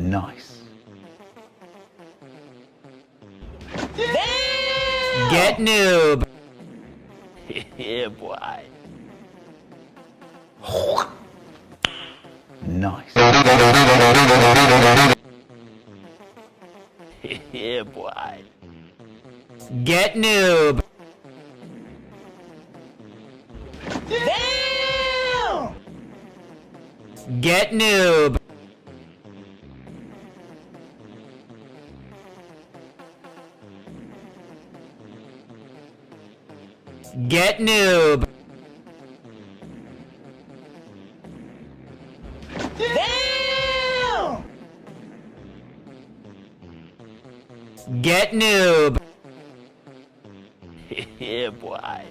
Nice. Damn! Get noob. Yeah, boy. Nice. Yeah, boy. Get noob. Damn! Get noob. Get noob. Damn! Get noob. Yeah, boy.